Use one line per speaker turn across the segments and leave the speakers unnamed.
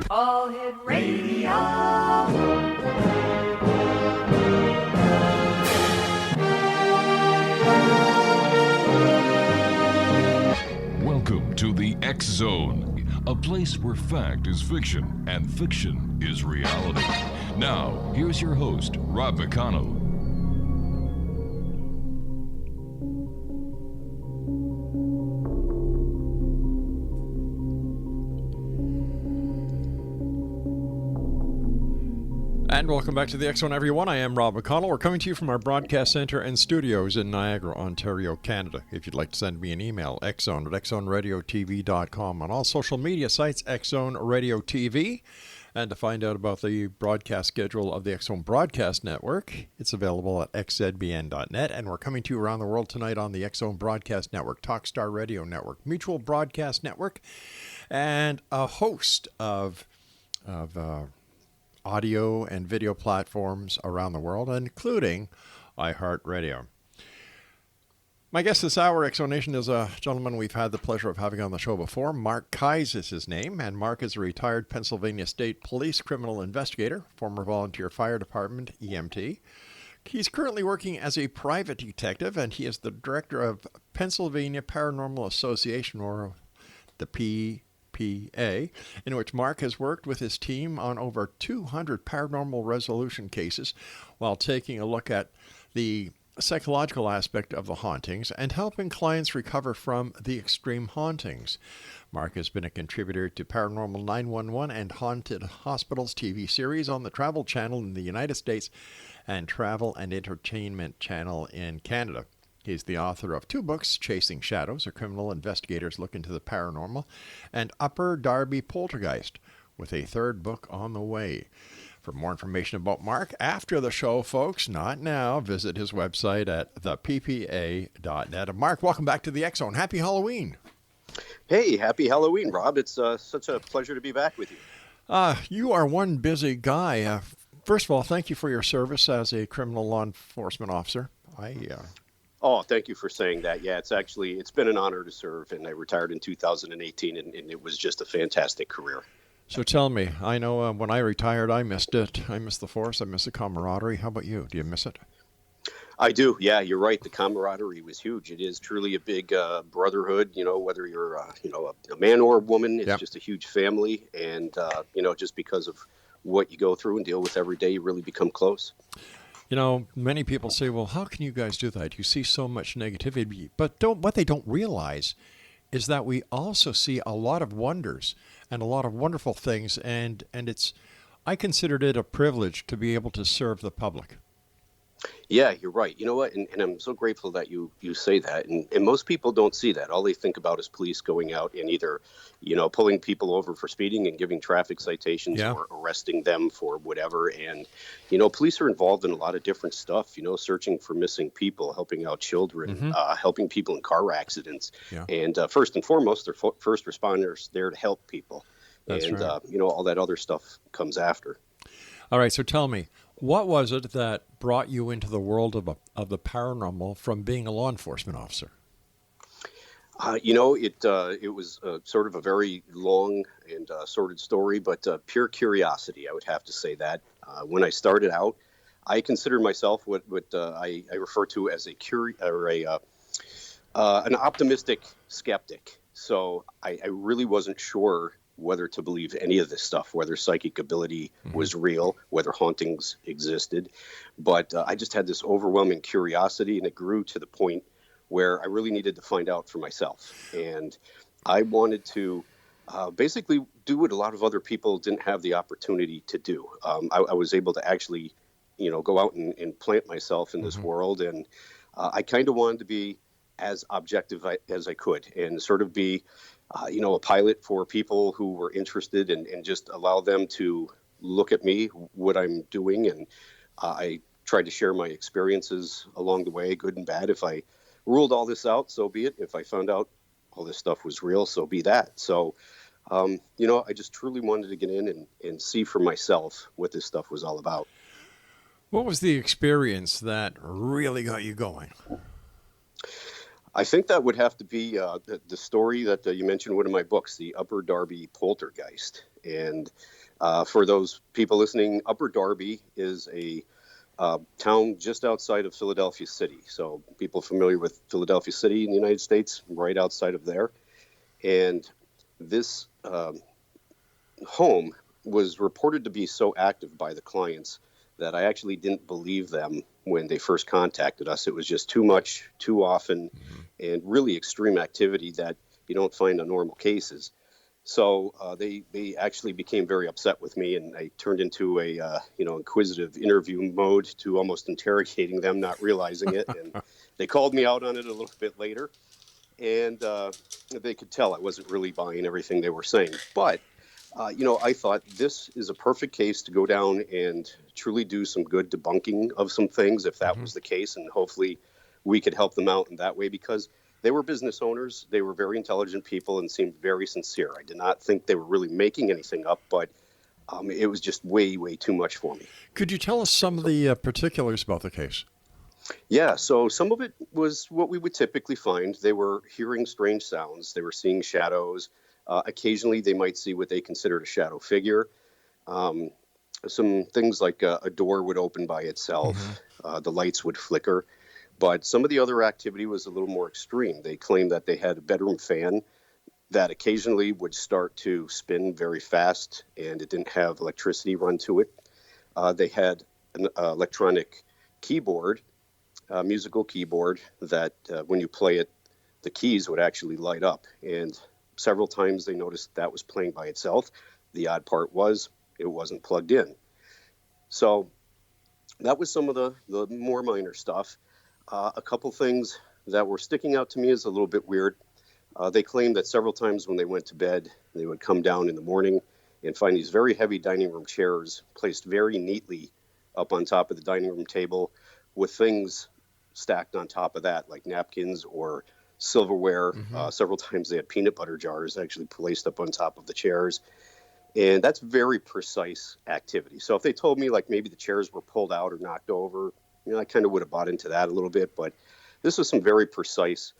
All Hit Radio.
Welcome to the X Zone, a place where fact is fiction and fiction is reality. Now, here's your host, Rob McConnell.
And welcome back to the X Zone, everyone. I am Rob McConnell. We're coming to you from our broadcast center and studios in Niagara, Ontario, Canada. If you'd like to send me an email, xzone@xzoneradiotv.com. On all social media sites, X Zone Radio TV. And to find out about the broadcast schedule of the X Zone Broadcast Network, it's available at xzbn.net. And we're coming to you around the world tonight on the X Zone Broadcast Network, Talkstar Radio Network, Mutual Broadcast Network, and a host of audio and video platforms around the world, including iHeartRadio. My guest this hour, X Zone Nation, is a gentleman we've had the pleasure of having on the show before. Mark KEYES is his name, and Mark is a retired Pennsylvania State Police criminal investigator, former volunteer fire department, EMT. He's currently working as a private detective, and he is the director of Pennsylvania Paranormal Association, or the PPA, in which Mark has worked with his team on over 200 paranormal resolution cases while taking a look at the psychological aspect of the hauntings and helping clients recover from the extreme hauntings. Mark has been a contributor to Paranormal 911 and Haunted Hospitals TV series on the Travel Channel in the United States and Travel and Entertainment Channel in Canada. He's the author of two books, Chasing Shadows, A Criminal Investigator's Look into the Paranormal, and Upper Darby Poltergeist, with a third book on the way. For more information about Mark after the show, folks, not now, visit his website at theppa.net. Mark, welcome back to the X Zone. Happy Halloween.
Hey, happy Halloween, Rob. It's such a pleasure to be back with you.
You are one busy guy. First of all, thank you for your service as a criminal law enforcement officer.
Oh, thank you for saying that. Yeah, it's been an honor to serve, and I retired in 2018, and it was just a fantastic career.
So tell me, I know when I retired, I missed it. I missed the force. I missed the camaraderie. How about you? Do you miss it?
I do. Yeah, you're right. The camaraderie was huge. It is truly a big brotherhood, whether you're, a man or a woman. It's just a huge family. And, just because of what you go through and deal with every day, you really become close.
Many people say, well, how can you guys do that? You see so much negativity. But what they don't realize is that we also see a lot of wonders and a lot of wonderful things. And I considered it a privilege to be able to serve the public.
Yeah, you're right. You know what? And I'm so grateful that you say that. And most people don't see that. All they think about is police going out and either, pulling people over for speeding and giving traffic citations or arresting them for whatever. And, police are involved in a lot of different stuff, searching for missing people, helping out children, helping people in car accidents. Yeah. And first and foremost, they're first responders there to help people.
That's
and,
right.
All that other stuff comes after.
All right. So tell me, what was it that brought you into the world of the paranormal from being a law enforcement officer?
It was sort of a very long and sordid story, but pure curiosity, I would have to say that. When I started out, I considered myself what I refer to as an optimistic skeptic. So I really wasn't sure whether to believe any of this stuff, whether psychic ability was real, whether hauntings existed. But I just had this overwhelming curiosity, and it grew to the point where I really needed to find out for myself. And I wanted to basically do what a lot of other people didn't have the opportunity to do. I was able to actually, go out and plant myself in this world. And I kind of wanted to be as objective as I could and sort of be a pilot for people who were interested and just allow them to look at me, what I'm doing. And I tried to share my experiences along the way, good and bad. If I ruled all this out, so be it. If I found out all this stuff was real, so be that. So, I just truly wanted to get in and see for myself what this stuff was all about.
What was the experience that really got you going?
I think that would have to be the story that you mentioned in one of my books, the Upper Darby Poltergeist. And for those people listening, Upper Darby is a town just outside of Philadelphia City. So people familiar with Philadelphia City in the United States, right outside of there. And this home was reported to be so active by the clients that I actually didn't believe them when they first contacted us. It was just too much, too often, and really extreme activity that you don't find on normal cases. So they actually became very upset with me, and I turned into a inquisitive interview mode to almost interrogating them, not realizing it. And they called me out on it a little bit later, and they could tell I wasn't really buying everything they were saying. But I thought this is a perfect case to go down and truly do some good debunking of some things, if that was the case, and hopefully we could help them out in that way, because they were business owners. They were very intelligent people and seemed very sincere. I did not think they were really making anything up, but it was just way, way too much for me.
Could you tell us some of the particulars about the case?
Yeah, so some of it was what we would typically find. They were hearing strange sounds. They were seeing shadows. Occasionally, they might see what they considered a shadow figure. Some things like a door would open by itself. The lights would flicker. But some of the other activity was a little more extreme. They claimed that they had a bedroom fan that occasionally would start to spin very fast, and it didn't have electricity run to it. They had an electronic keyboard, musical keyboard, that when you play it, the keys would actually light up. And several times they noticed that was playing by itself. The odd part was it wasn't plugged in. So that was some of the more minor stuff. A couple things that were sticking out to me as a little bit weird. They claimed that several times when they went to bed, they would come down in the morning and find these very heavy dining room chairs placed very neatly up on top of the dining room table with things stacked on top of that, like napkins or silverware. Several times they had peanut butter jars actually placed up on top of the chairs. And that's very precise activity. So if they told me like maybe the chairs were pulled out or knocked over, I kind of would have bought into that a little bit. But this was some very precise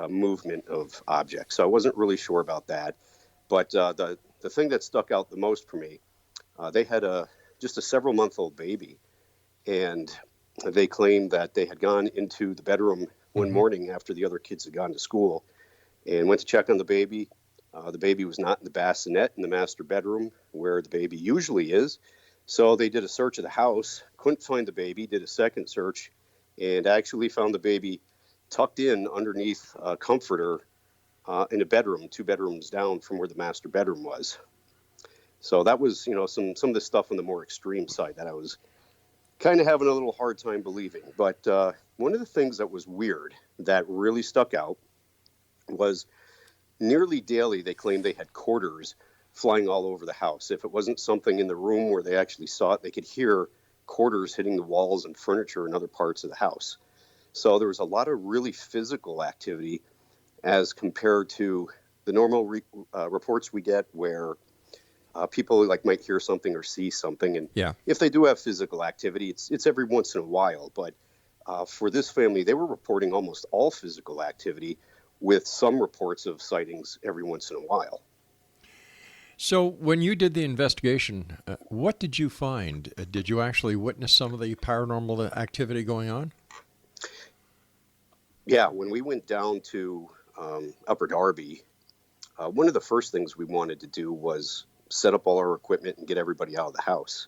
movement of objects. So I wasn't really sure about that. But the thing that stuck out the most for me, they had just a several-month-old baby. And they claimed that they had gone into the bedroom one morning after the other kids had gone to school and went to check on the baby. The baby was not in the bassinet in the master bedroom where the baby usually is. So they did a search of the house, couldn't find the baby, did a second search, and actually found the baby tucked in underneath a comforter in a bedroom, 2 bedrooms down from where the master bedroom was. So that was, some of the stuff on the more extreme side that I was kind of having a little hard time believing. But one of the things that was weird that really stuck out was nearly daily they claimed they had quarters flying all over the house. If it wasn't something in the room where they actually saw it, they could hear quarters hitting the walls and furniture in other parts of the house. So there was a lot of really physical activity as compared to the normal reports we get where people might hear something or see something. And if they do have physical activity, it's every once in a while. But for this family, they were reporting almost all physical activity with some reports of sightings every once in a while.
So when you did the investigation, what did you find? Did you actually witness some of the paranormal activity going on?
Yeah, when we went down to Upper Darby, one of the first things we wanted to do was set up all our equipment and get everybody out of the house.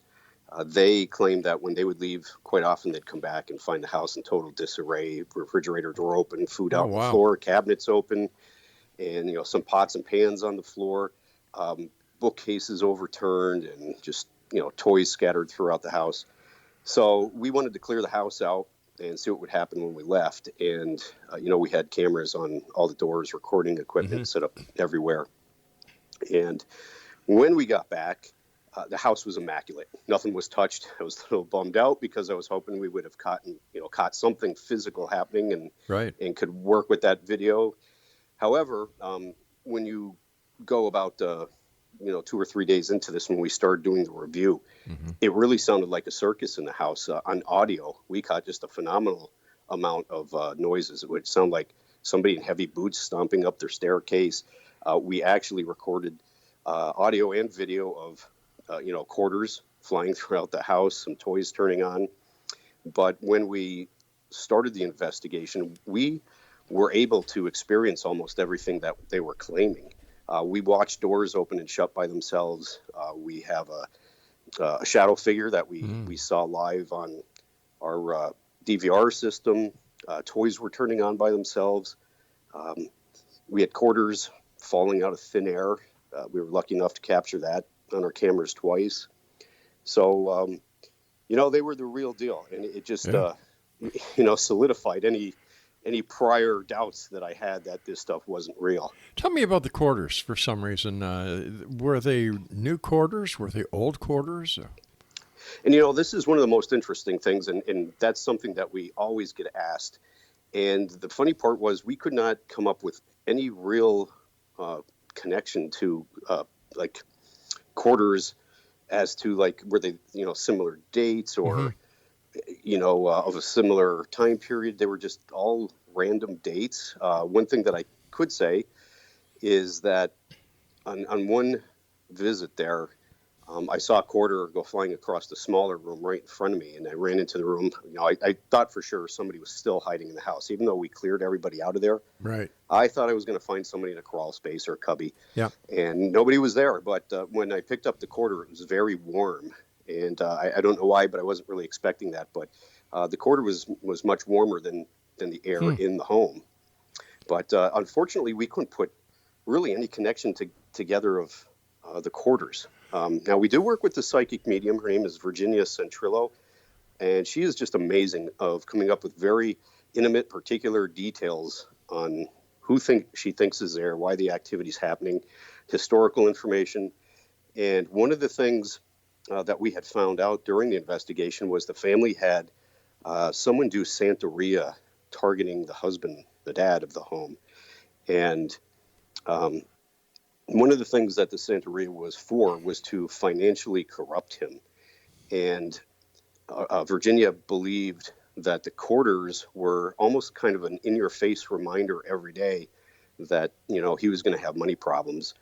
They claimed that when they would leave, quite often they'd come back and find the house in total disarray, refrigerator door open, food out on the floor, cabinets open, and some pots and pans on the floor, bookcases overturned, and just toys scattered throughout the house. So we wanted to clear the house out and see what would happen when we left. And we had cameras on all the doors, recording equipment set up everywhere. And when we got back, the house was immaculate. Nothing was touched. I was a little bummed out because I was hoping we would have caught something physical happening and could work with that video. However, when you go about 2 or 3 days into this, when we started doing the review, it really sounded like a circus in the house. On audio, we caught just a phenomenal amount of noises. It would sound like somebody in heavy boots stomping up their staircase. We actually recorded audio and video of, quarters flying throughout the house, some toys turning on. But when we started the investigation, we were able to experience almost everything that they were claiming. We watched doors open and shut by themselves. We have a shadow figure that we saw live on our DVR system. Toys were turning on by themselves. We had quarters falling out of thin air. We were lucky enough to capture that on our cameras twice. So, they were the real deal. And it just, solidified any prior doubts that I had that this stuff wasn't real.
Tell me about the quarters for some reason. Were they new quarters? Were they old quarters?
And, this is one of the most interesting things, and that's something that we always get asked. And the funny part was we could not come up with any real connection to, quarters as to, were they, similar dates or, of a similar time period. They were just all random dates. One thing that I could say is that on one visit there, I saw a quarter go flying across the smaller room right in front of me, and I ran into the room. I thought for sure somebody was still hiding in the house, even though we cleared everybody out of there.
Right.
I thought I was going to find somebody in a crawl space or a cubby.
Yeah.
And nobody was there. But when I picked up the quarter, it was very warm. And I don't know why, but I wasn't really expecting that. But the quarter was much warmer than the air in the home. But unfortunately, we couldn't put really any connection together of the quarters. Now, we do work with the psychic medium. Her name is Virginia Centrillo, and she is just amazing of coming up with very intimate, particular details on who she thinks is there, why the activity is happening, historical information. And one of the things that we had found out during the investigation was the family had someone do Santeria targeting the husband, the dad of the home. And one of the things that the Santeria was for was to financially corrupt him. And Virginia believed that the quarters were almost kind of an in-your-face reminder every day that, he was going to have money problems.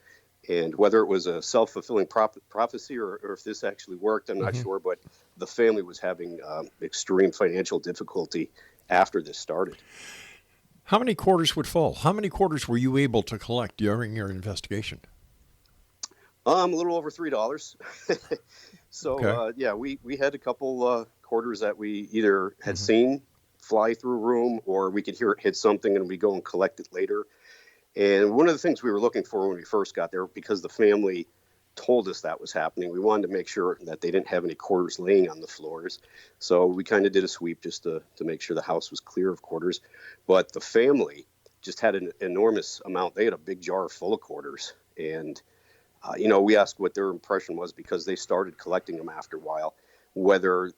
And whether it was a self-fulfilling prophecy or if this actually worked, I'm not sure. But the family was having extreme financial difficulty after this started.
How many quarters would fall? How many quarters were you able to collect during your investigation?
A little over $3. So,
okay.
We had a couple quarters that we either had seen fly through a room or we could hear it hit something and we go and collect it later. And one of the things we were looking for when we first got there, because the family told us that was happening, we wanted to make sure that they didn't have any quarters laying on the floors. So we kind of did a sweep just to make sure the house was clear of quarters. But the family just had an enormous amount. They had a big jar full of quarters. And, we asked what their impression was because they started collecting them after a while, whether,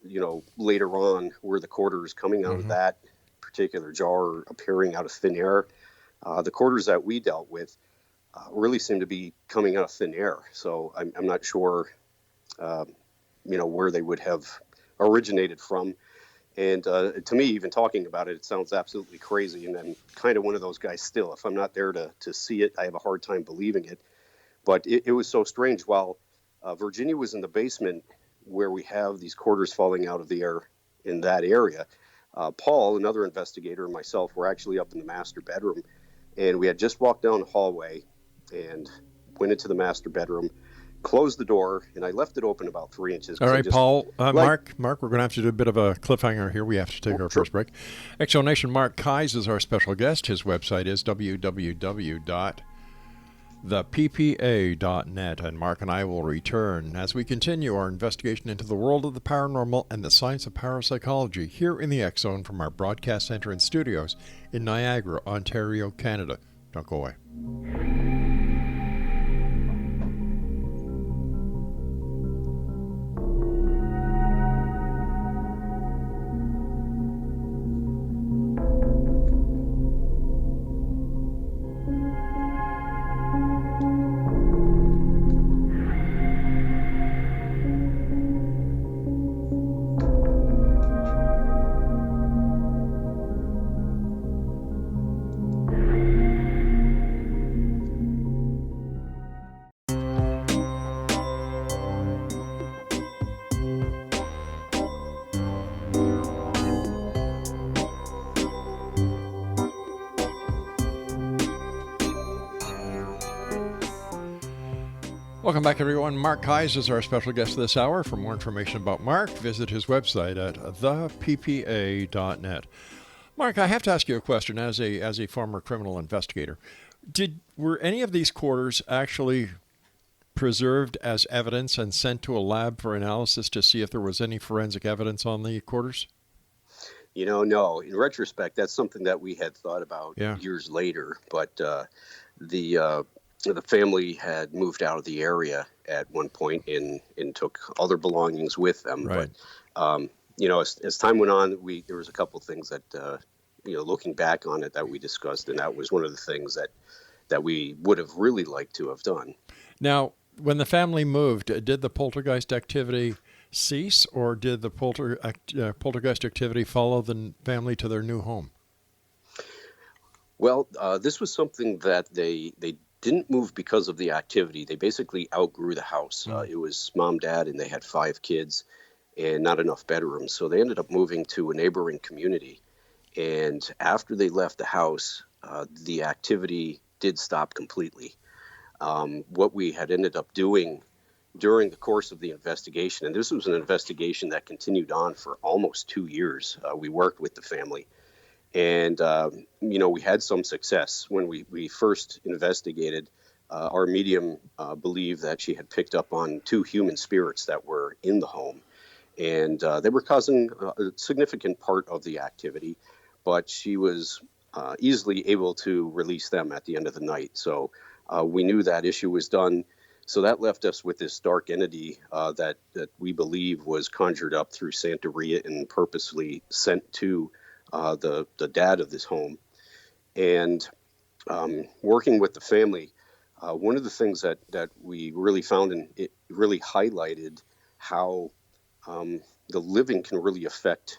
later on were the quarters coming out of that particular jar or appearing out of thin air. The quarters that we dealt with really seemed to be coming out of thin air. So I'm not sure, where they would have originated from. And to me, even talking about it, it sounds absolutely crazy. And I'm kind of one of those guys still. If I'm not there to see it, I have a hard time believing it. But it was so strange. While Virginia was in the basement where we have these quarters falling out of the air in that area, Paul, another investigator, and myself were actually up in the master bedroom. And we had just walked down the hallway and went into the master bedroom, closed the door, and I left it open about 3 inches.
All right, Paul. Mark, we're going to have to do a bit of a cliffhanger here. We have to take our first break. Exonation Mark KEYES is our special guest. His website is www.theppa.net, and Mark and I will return as we continue our investigation into the world of the paranormal and the science of parapsychology here in the X Zone from our broadcast center and studios in Niagara, Ontario, Canada. Don't go away. Welcome back, everyone. Mark KEYES is our special guest this hour. For more information about Mark, visit his website at theppa.net. Mark, I have to ask you a question as a former criminal investigator. Were any of these quarters actually preserved as evidence and sent to a lab for analysis to see if there was any forensic evidence on the quarters?
No. In retrospect, that's something that we had thought about years later. But the family had moved out of the area at one point and took all their belongings with them.
Right.
But as time went on, there was a couple of things that looking back on it that we discussed, and that was one of the things that we would have really liked to have done.
Now, when the family moved, did the poltergeist activity cease, or did the poltergeist activity follow the family to their new home?
Well, this was something that they didn't move because of the activity. They basically outgrew the house. It was mom, dad, and they had 5 kids and not enough bedrooms. So they ended up moving to a neighboring community. And after they left the house, the activity did stop completely. What we had ended up doing during the course of the investigation, and this was an investigation that continued on for almost 2 years, we worked with the family. And, we had some success. When we first investigated, our medium believed that she had picked up on 2 human spirits that were in the home. And they were causing a significant part of the activity, but she was easily able to release them at the end of the night. So we knew that issue was done. So that left us with this dark entity that we believe was conjured up through Santeria and purposely sent to the dad of this home. And working with the family, one of the things that we really found, and it really highlighted how the living can really affect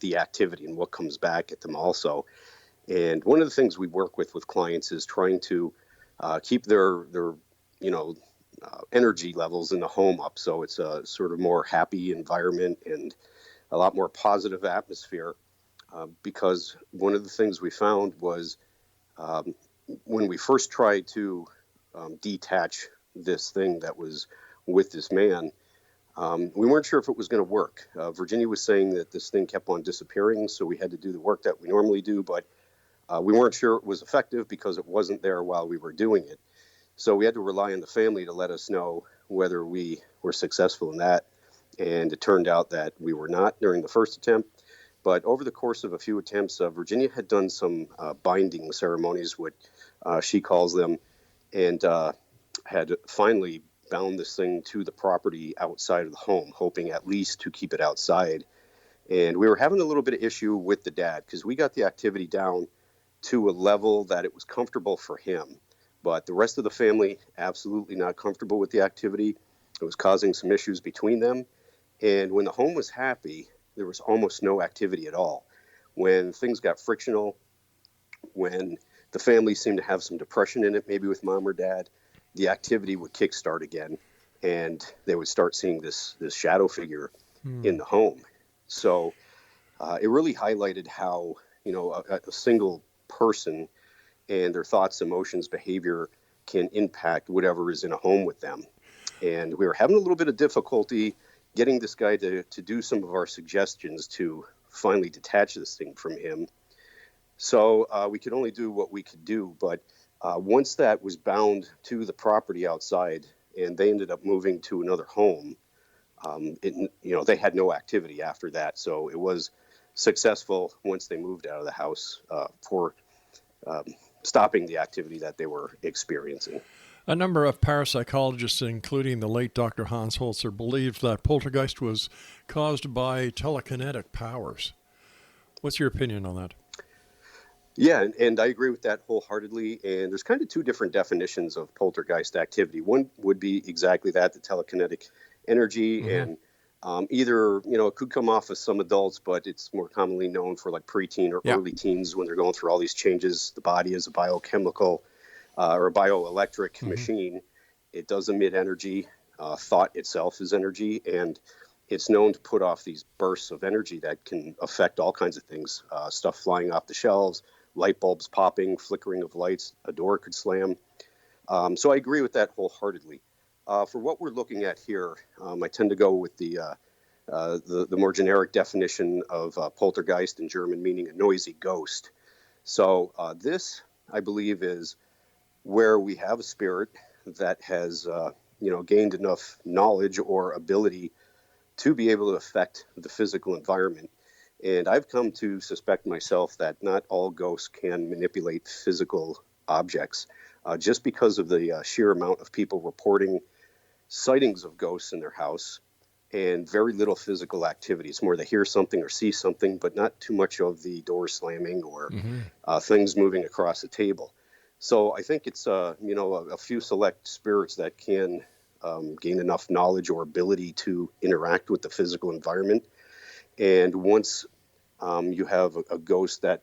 the activity and what comes back at them also. And one of the things we work with clients is trying to keep their energy levels in the home up. So it's a sort of more happy environment and a lot more positive atmosphere. Because one of the things we found was when we first tried to detach this thing that was with this man, we weren't sure if it was going to work. Virginia was saying that this thing kept on disappearing, so we had to do the work that we normally do, but we weren't sure it was effective because it wasn't there while we were doing it. So we had to rely on the family to let us know whether we were successful in that, and it turned out that we were not during the first attempt. But over the course of a few attempts, Virginia had done some binding ceremonies, what she calls them, and had finally bound this thing to the property outside of the home, hoping at least to keep it outside. And we were having a little bit of issue with the dad because we got the activity down to a level that it was comfortable for him. But the rest of the family, absolutely not comfortable with the activity. It was causing some issues between them. And when the home was happy, there was almost no activity at all. When things got frictional, when the family seemed to have some depression in it, maybe with mom or dad, the activity would kickstart again, and they would start seeing this shadow figure in the home. So it really highlighted how a single person and their thoughts, emotions, behavior can impact whatever is in a home with them. And we were having a little bit of difficulty getting this guy to do some of our suggestions to finally detach this thing from him. So we could only do what we could do. But once that was bound to the property outside and they ended up moving to another home, they had no activity after that. So it was successful once they moved out of the house for stopping the activity that they were experiencing.
A number of parapsychologists, including the late Dr. Hans Holzer, believed that poltergeist was caused by telekinetic powers. What's your opinion on that?
Yeah, and I agree with that wholeheartedly. And there's kind of 2 different definitions of poltergeist activity. One would be exactly that, the telekinetic energy. Mm-hmm. And either, it could come off of some adults, but it's more commonly known for like preteen or early teens when they're going through all these changes. The body is a biochemical or a bioelectric machine. It does emit energy. Thought itself is energy, and it's known to put off these bursts of energy that can affect all kinds of things. Stuff flying off the shelves, light bulbs popping, flickering of lights, a door could slam. So I agree with that wholeheartedly. For what we're looking at here, I tend to go with the more generic definition of poltergeist in German, meaning a noisy ghost. So this, I believe, is where we have a spirit that has, gained enough knowledge or ability to be able to affect the physical environment. And I've come to suspect myself that not all ghosts can manipulate physical objects, just because of the sheer amount of people reporting sightings of ghosts in their house and very little physical activity. It's more they hear something or see something, but not too much of the door slamming or things moving across the table. So I think it's a few select spirits that can gain enough knowledge or ability to interact with the physical environment. And once you have a ghost that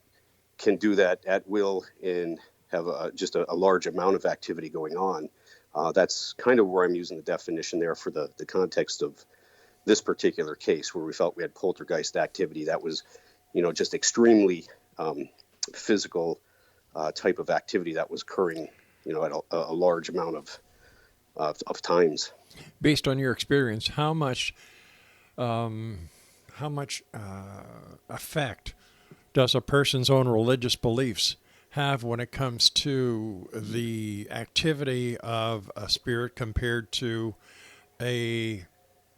can do that at will and have just a large amount of activity going on, that's kind of where I'm using the definition there for the context of this particular case, where we felt we had poltergeist activity that was, just extremely physical type of activity that was occurring, at a large amount of times.
Based on your experience, how much effect does a person's own religious beliefs have when it comes to the activity of a spirit compared to a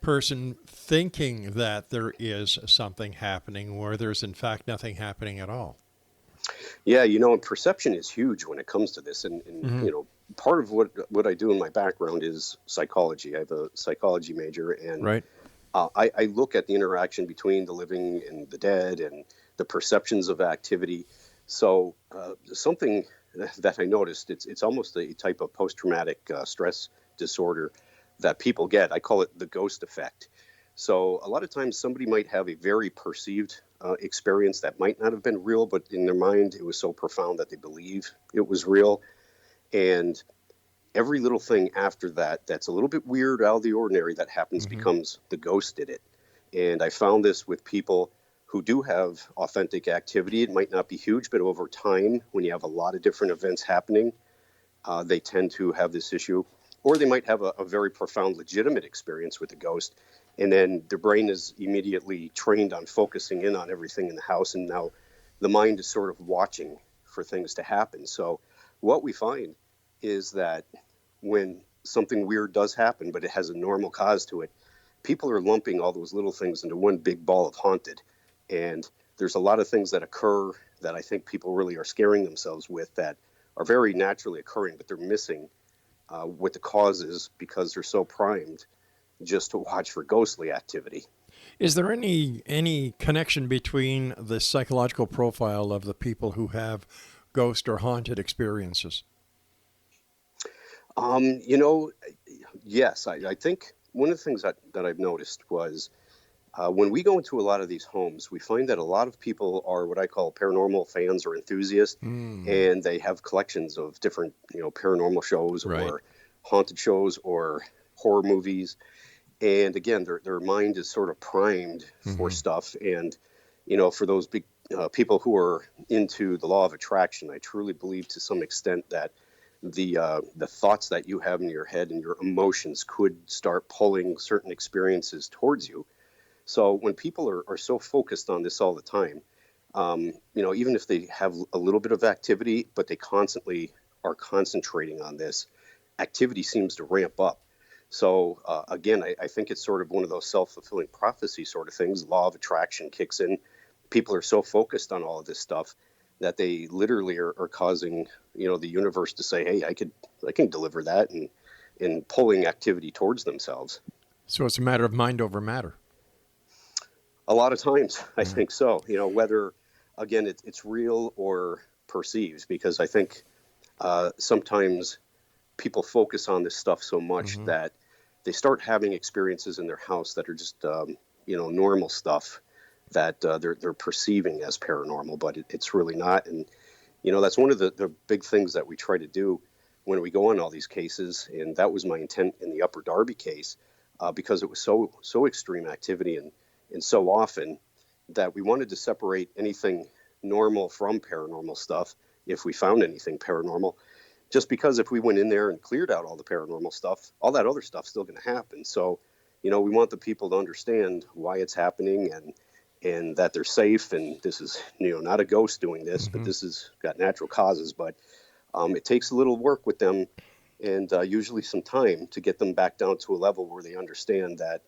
person thinking that there is something happening where there's in fact nothing happening at all?
Yeah, and perception is huge when it comes to this. And part of what I do in my background is psychology. I have a psychology major, and
Right.
I look at the interaction between the living and the dead and the perceptions of activity. So something that I noticed, it's almost a type of post-traumatic stress disorder that people get. I call it the ghost effect. So a lot of times somebody might have a very perceived experience that might not have been real, but in their mind it was so profound that they believe it was real. And every little thing after that that's a little bit weird, out of the ordinary, that happens becomes the ghost did it. And I found this with people who do have authentic activity. It might not be huge, but over time, when you have a lot of different events happening, they tend to have this issue. Or they might have a very profound, legitimate experience with the ghost, and then their brain is immediately trained on focusing in on everything in the house, and now the mind is sort of watching for things to happen. So what we find is that when something weird does happen, but it has a normal cause to it, people are lumping all those little things into one big ball of haunted. And there's a lot of things that occur that I think people really are scaring themselves with that are very naturally occurring, but they're missing what the cause is because they're so primed just to watch for ghostly activity.
Is there any connection between the psychological profile of the people who have ghost or haunted experiences?
Yes, I think one of the things that I've noticed was when we go into a lot of these homes, we find that a lot of people are what I call paranormal fans or enthusiasts, and they have collections of different, paranormal shows
Right.
or haunted shows or horror movies. And again, their mind is sort of primed for stuff. And, for those big people who are into the law of attraction, I truly believe to some extent that the thoughts that you have in your head and your emotions could start pulling certain experiences towards you. So when people are so focused on this all the time, even if they have a little bit of activity, but they constantly are concentrating on this, activity seems to ramp up. So again, I think it's sort of one of those self-fulfilling prophecy sort of things. Law of attraction kicks in. People are so focused on all of this stuff that they literally are causing, the universe to say, hey, I can deliver that, and pulling activity towards themselves.
So it's a matter of mind over matter.
A lot of times, I think so. Whether, again, it's real or perceived, because I think sometimes people focus on this stuff so much that they start having experiences in their house that are just, normal stuff that they're perceiving as paranormal, but it's really not. And, that's one of the big things that we try to do when we go on all these cases. And that was my intent in the Upper Darby case, because it was so extreme activity and so often that we wanted to separate anything normal from paranormal stuff if we found anything paranormal. just because if we went in there and cleared out all the paranormal stuff, all that other stuff's still going to happen. So, we want the people to understand why it's happening and that they're safe. And this is, not a ghost doing this, but this has got natural causes. But it takes a little work with them and usually some time to get them back down to a level where they understand that,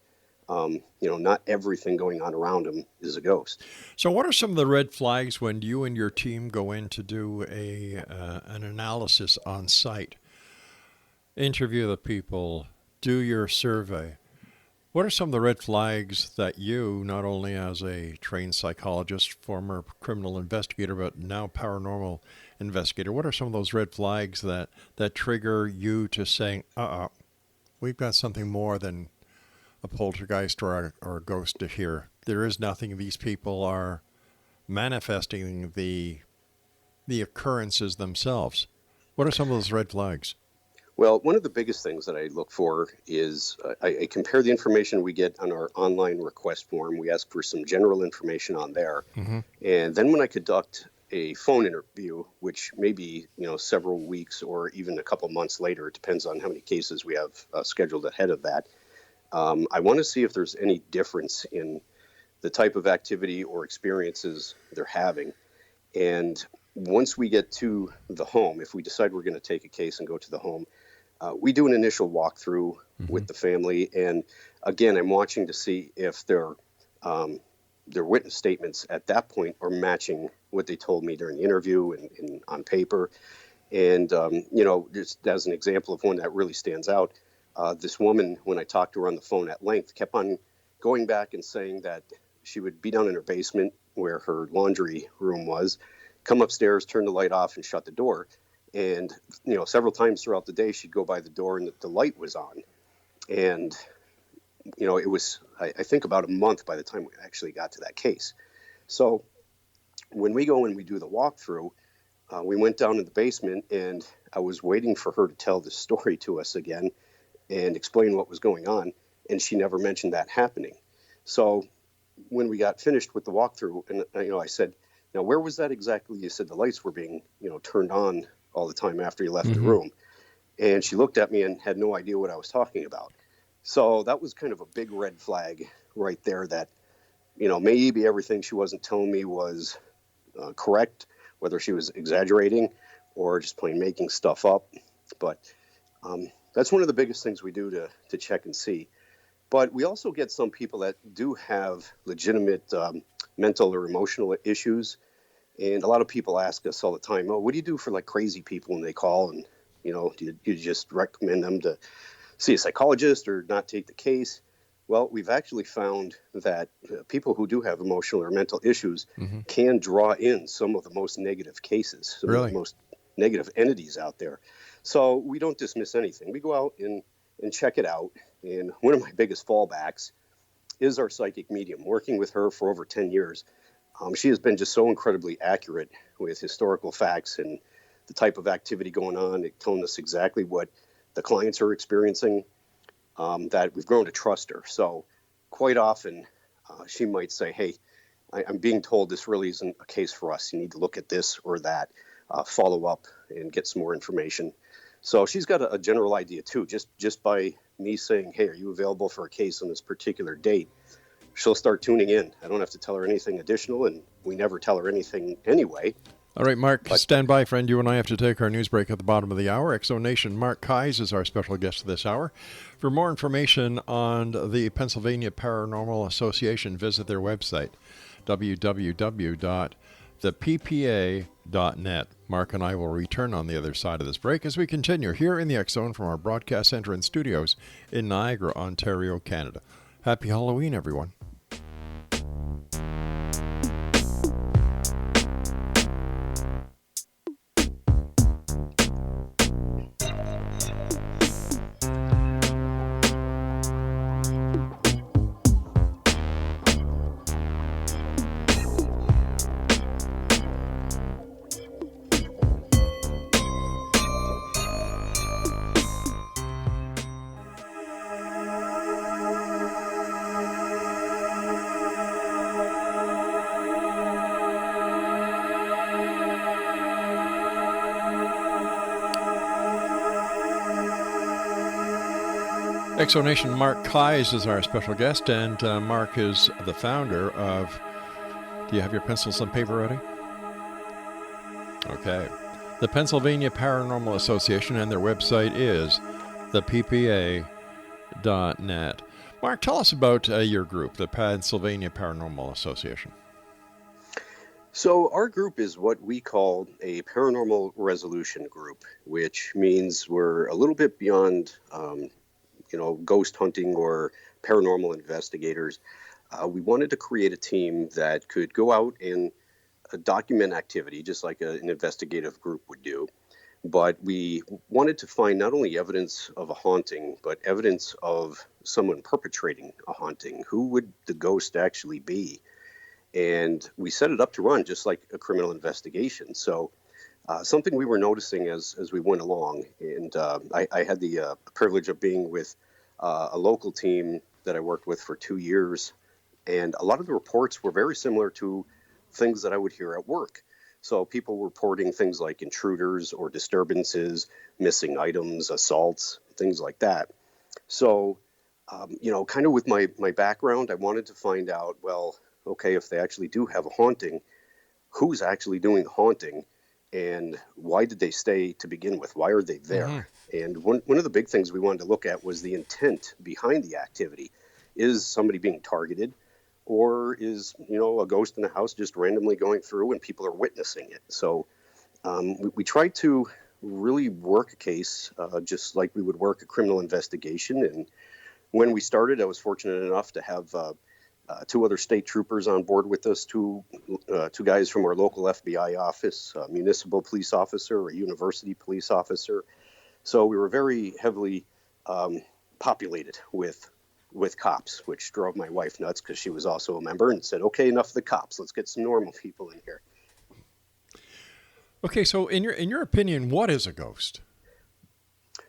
not everything going on around them is a ghost.
So what are some of the red flags when you and your team go in to do an analysis on site? Interview the people, do your survey. What are some of the red flags that you, not only as a trained psychologist, former criminal investigator, but now paranormal investigator, what are some of those red flags that trigger you to saying, we've got something more than a poltergeist or a ghost to hear. There is nothing. These people are manifesting the occurrences themselves. What are some of those red flags?
Well, one of the biggest things that I look for is I compare the information we get on our online request form. We ask for some general information on there. And then when I conduct a phone interview, which may be, several weeks or even a couple months later, it depends on how many cases we have scheduled ahead of that. I want to see if there's any difference in the type of activity or experiences they're having. And once we get to the home, if we decide we're going to take a case and go to the home, we do an initial walkthrough with the family. And again, I'm watching to see if their witness statements at that point are matching what they told me during the interview and on paper. And, just as an example of one that really stands out, this woman, when I talked to her on the phone at length, kept on going back and saying that she would be down in her basement where her laundry room was, come upstairs, turn the light off, and shut the door. And, several times throughout the day, she'd go by the door and the light was on. And, it was, I think, about a month by the time we actually got to that case. So when we go and we do the walkthrough, we went down in the basement and I was waiting for her to tell the story to us again and explain what was going on. And she never mentioned that happening. So when we got finished with the walkthrough, and, I said, now, where was that exactly? You said the lights were being, turned on all the time after you left the room. And she looked at me and had no idea what I was talking about. So that was kind of a big red flag right there that, maybe everything she wasn't telling me was correct, whether she was exaggerating or just plain making stuff up. But that's one of the biggest things we do to check and see. But we also get some people that do have legitimate mental or emotional issues. And a lot of people ask us all the time, what do you do for like crazy people when they call? And, do you just recommend them to see a psychologist or not take the case? Well, we've actually found that people who do have emotional or mental issues can draw in some of the most negative cases, some of the most negative entities out there. So we don't dismiss anything. We go out and check it out. And one of my biggest fallbacks is our psychic medium. Working with her for over 10 years, she has been just so incredibly accurate with historical facts and the type of activity going on, telling us exactly what the clients are experiencing, that we've grown to trust her. So quite often she might say, hey, I'm being told this really isn't a case for us. You need to look at this or that, follow up and get some more information. So she's got a general idea too, just by me saying, hey, are you available for a case on this particular date? She'll start tuning in. I don't have to tell her anything additional, and we never tell her anything anyway.
All right, Mark, stand by, friend. You and I have to take our news break at the bottom of the hour. Exo Nation, Mark KEYES is our special guest this hour. For more information on the Pennsylvania Paranormal Association, visit their website, www.theppa.net. Mark and I will return on the other side of this break as we continue here in the X Zone from our broadcast center and studios in Niagara, Ontario, Canada. Happy Halloween, everyone. Exonation Mark KEYES is our special guest, and Mark is the founder of, do you have your pencils and paper ready? Okay. The Pennsylvania Paranormal Association, and their website is theppa.net. Mark, tell us about your group, the Pennsylvania Paranormal Association.
So our group is what we call a paranormal resolution group, which means we're a little bit beyond, ghost hunting or paranormal investigators. We wanted to create a team that could go out and document activity, just like an investigative group would do. But we wanted to find not only evidence of a haunting, but evidence of someone perpetrating a haunting. Who would the ghost actually be? And we set it up to run just like a criminal investigation. So something we were noticing as we went along, and I had the privilege of being with a local team that I worked with for 2 years, and a lot of the reports were very similar to things that I would hear at work. So people reporting things like intruders or disturbances, missing items, assaults, things like that. So, kind of with my background, I wanted to find out, well, okay, if they actually do have a haunting, who's actually doing the haunting, and why did they stay to begin with? Why are they there? Mm-hmm. And one of the big things we wanted to look at was the intent behind the activity. Is somebody being targeted, or is, a ghost in the house just randomly going through and people are witnessing it? So we tried to really work a case just like we would work a criminal investigation. And when we started, I was fortunate enough to have 2 other state troopers on board with us, two guys from our local FBI office, a municipal police officer, a university police officer. So we were very heavily populated with cops, which drove my wife nuts because she was also a member, and said, okay, enough of the cops. Let's get some normal people in here.
Okay, so in your opinion, what is a ghost?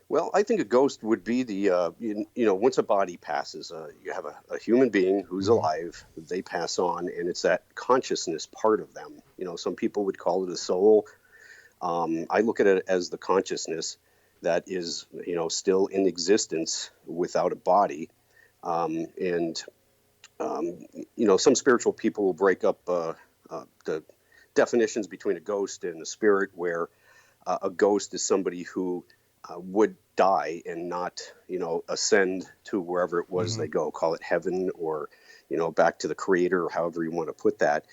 Well, I think a ghost would be the, once a body passes, you have a human being who's alive, they pass on, and it's that consciousness part of them. Some people would call it a soul. I look at it as the consciousness that is, still in existence without a body. Some spiritual people will break up the definitions between a ghost and a spirit, where a ghost is somebody who would die and not, ascend to wherever it was they go, call it heaven or, back to the creator, or however you want to put that,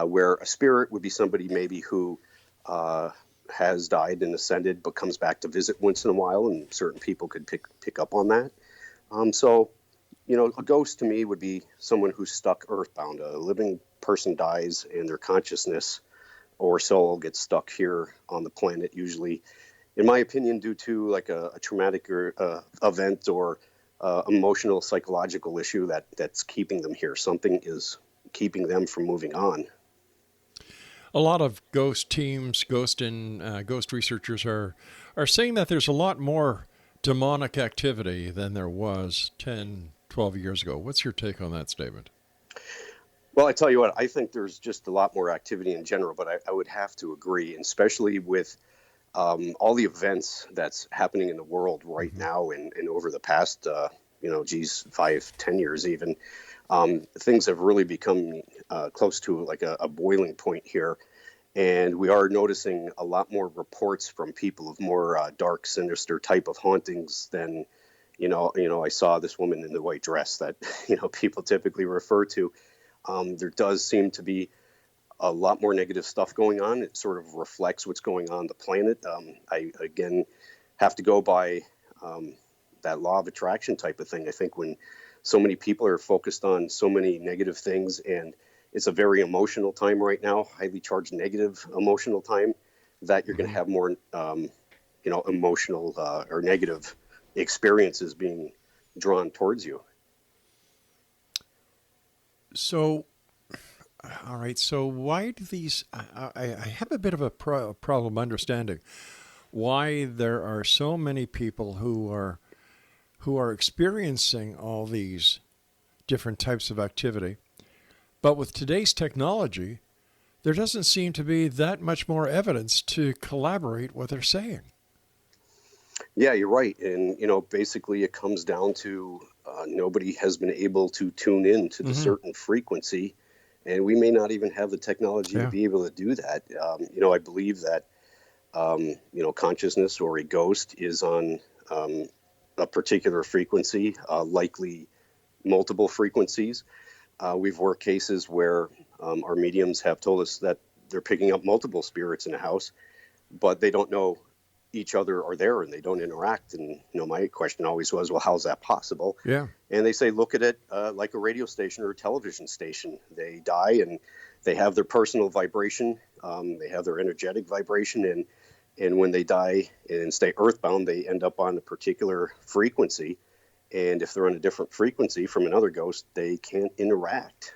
where a spirit would be somebody maybe who has died and ascended but comes back to visit once in a while, and certain people could pick up on that. A ghost to me would be someone who's stuck earthbound. A living person dies and their consciousness or soul gets stuck here on the planet, usually, in my opinion, due to like a traumatic event or emotional, psychological issue that's keeping them here. Something is keeping them from moving on.
A lot of ghost teams, ghost researchers are saying that there's a lot more demonic activity than there was 10, 12 years ago. What's your take on that statement?
Well, I tell you what, I think there's just a lot more activity in general, but I would have to agree, and especially with all the events that's happening in the world right now and over the past, 5-10 years even, things have really become close to like a boiling point here. And we are noticing a lot more reports from people of more dark, sinister type of hauntings than, I saw this woman in the white dress that, people typically refer to. There does seem to be a lot more negative stuff going on. It sort of reflects what's going on the planet. I, again, have to go by that law of attraction type of thing. I think when so many people are focused on so many negative things, and it's a very emotional time right now, highly charged negative emotional time, that you're going to have more, emotional or negative experiences being drawn towards you.
So, all right. So why do these? I have a bit of a problem understanding why there are so many people who are experiencing all these different types of activity, but with today's technology, there doesn't seem to be that much more evidence to corroborate what they're saying.
Yeah, you're right. And, basically it comes down to nobody has been able to tune in to the certain frequency. And we may not even have the technology to
Yeah.
be able to do that. I believe that, consciousness or a ghost is on a particular frequency, likely multiple frequencies. We've worked cases where our mediums have told us that they're picking up multiple spirits in a house, but they don't know each other are there and they don't interact. And my question always was, well, how's that possible?
Yeah.
And they say, look at it like a radio station or a television station. They die and they have their personal vibration. They have their energetic vibration, and when they die and stay earthbound, they end up on a particular frequency. And if they're on a different frequency from another ghost, they can't interact.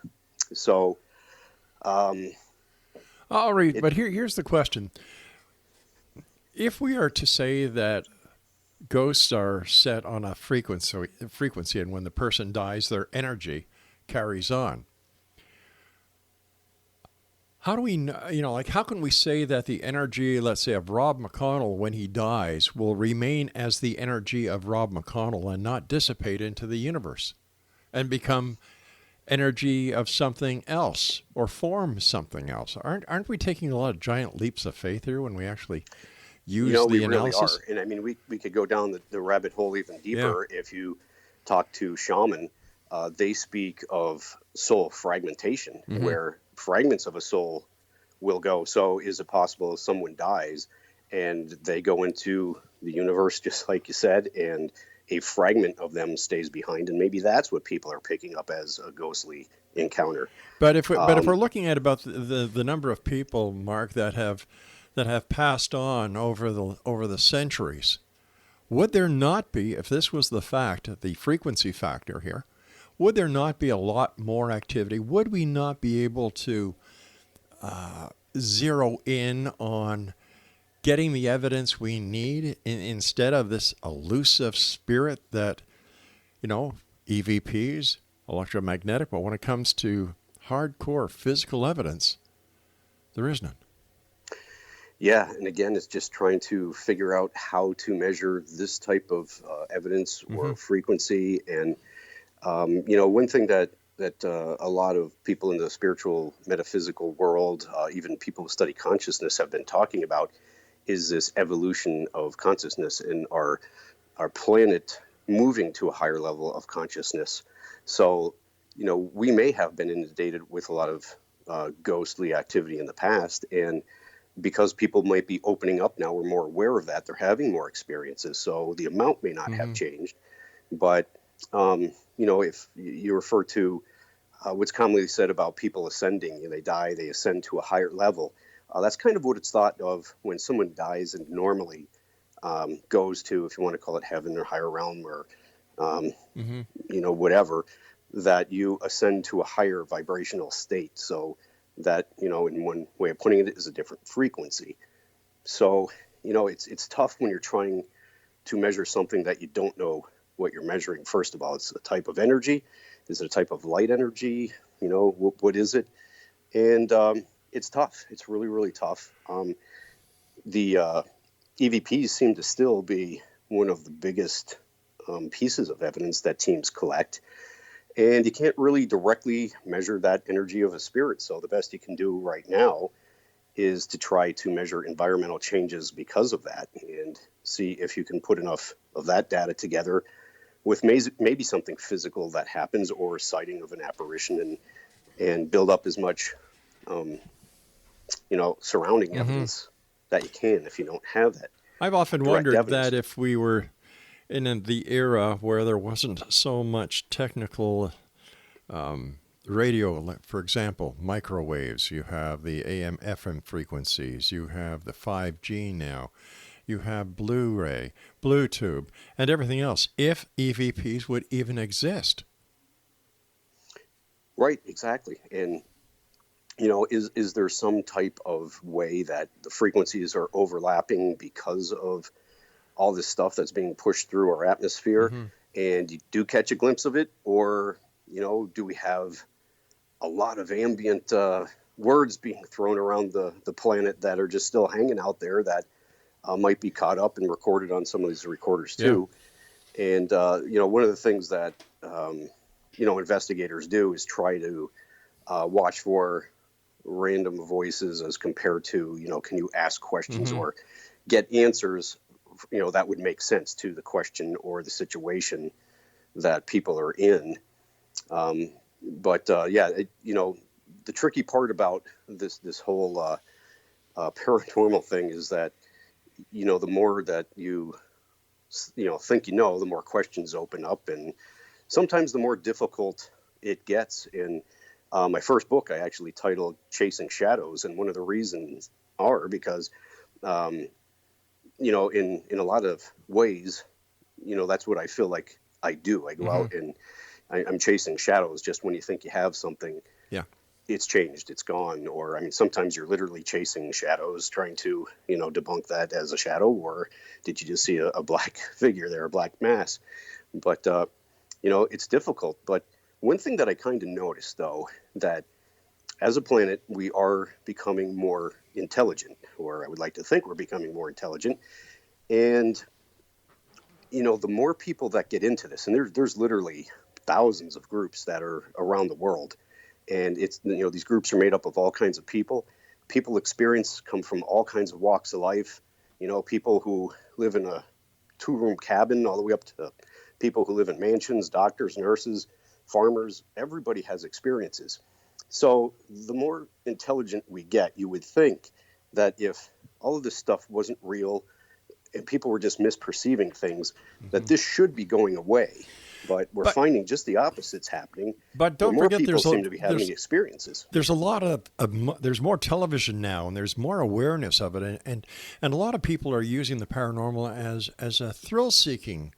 So,
All right, but here's the question. If we are to say that ghosts are set on a frequency, and when the person dies, their energy carries on, how do we know, how can we say that the energy, let's say, of Rob McConnell when he dies will remain as the energy of Rob McConnell and not dissipate into the universe and become energy of something else or form something else? Aren't we taking a lot of giant leaps of faith here when we actually use the
we
analysis?
really are. And I mean, we could go down the rabbit hole even deeper. If you talk to shaman, they speak of soul fragmentation, where fragments of a soul will go. So is it possible if someone dies and they go into the universe, just like you said, and a fragment of them stays behind, and maybe that's what people are picking up as a ghostly encounter.
But if we're looking at about the number of people, Mark, that have passed on over the centuries, would there not be, if this was the fact, the frequency factor here, would there not be a lot more activity? Would we not be able to zero in on getting the evidence we need instead of this elusive spirit that, EVPs, electromagnetic, but when it comes to hardcore physical evidence, there is none.
Yeah, and again, it's just trying to figure out how to measure this type of evidence or frequency. And, one thing that a lot of people in the spiritual metaphysical world, even people who study consciousness, have been talking about is this evolution of consciousness and our planet moving to a higher level of consciousness. So, we may have been inundated with a lot of ghostly activity in the past, and because people might be opening up now, we're more aware of that. They're having more experiences, so the amount may not have changed. But if you refer to what's commonly said about people ascending, they die, they ascend to a higher level. That's kind of what it's thought of when someone dies and normally goes to, if you want to call it heaven or higher realm or, whatever, that you ascend to a higher vibrational state. So that, in one way of putting it, is a different frequency. So, it's tough when you're trying to measure something that you don't know what you're measuring. First of all, it's a type of energy. Is it a type of light energy? What is it? And it's tough. It's really, really tough. The EVPs seem to still be one of the biggest pieces of evidence that teams collect. And you can't really directly measure that energy of a spirit. So the best you can do right now is to try to measure environmental changes because of that and see if you can put enough of that data together with maybe something physical that happens or a sighting of an apparition and build up as much, surrounding evidence that you can if you don't have that.
I've often wondered
evidence.
that if we were in the era where there wasn't so much technical radio, for example, microwaves, you have the AM, FM frequencies, you have the 5G now, you have Blu-ray, Bluetooth, and everything else, if EVPs would even exist.
Right, exactly. And, is there some type of way that the frequencies are overlapping because of all this stuff that's being pushed through our atmosphere, and you do catch a glimpse of it? Or, do we have a lot of ambient words being thrown around the planet that are just still hanging out there that might be caught up and recorded on some of these recorders too. Yeah. And, one of the things that, investigators do is try to watch for random voices as compared to, can you ask questions or get answers, that would make sense to the question or the situation that people are in. The tricky part about this whole paranormal thing is that, the more that you think the more questions open up, and sometimes the more difficult it gets. In my first book, I actually titled Chasing Shadows, and one of the reasons are because, in a lot of ways, that's what I feel like I do. I go out and I'm chasing shadows. Just when you think you have something, it's changed, it's gone. Or, sometimes you're literally chasing shadows, trying to, debunk that as a shadow, or did you just see a black figure there, a black mass? But, it's difficult. But one thing that I kind of noticed, though, that as a planet, we are becoming more intelligent, or I would like to think we're becoming more intelligent. And, the more people that get into this, and there's literally thousands of groups that are around the world. And it's, these groups are made up of all kinds of people. People experience come from all kinds of walks of life. People who live in a 2-room cabin all the way up to people who live in mansions, doctors, nurses, farmers. Everybody has experiences. So the more intelligent we get, you would think that if all of this stuff wasn't real and people were just misperceiving things, that this should be going away. But we're finding just the opposite's happening.
But don't forget,
people seem to be having experiences.
There's a lot of there's more television now, and there's more awareness of it, and a lot of people are using the paranormal as a thrill-seeking.